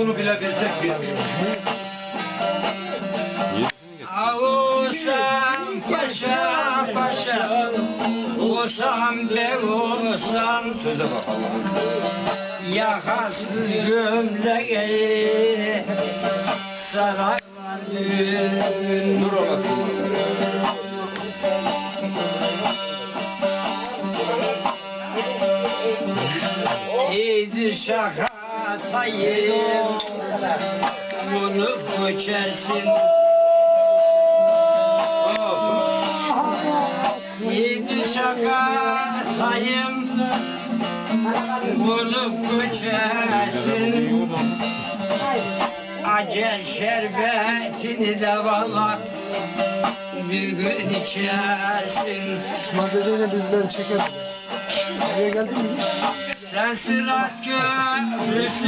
Onu bile bilsek bir. Ağustan paşa paşa, olsam be olsam. Söze bakalım. Yakasız gömleği saraklanır. Dur olasın. İyiydi şakatayım, bunu köçersin. İyiydi şakatayım, bunu köçersin. Acel şerbetini de valla bir gün içersin. İsmail dedeyle birbirlerini çeker. Buraya geldin mi? Sen sırat köprüsü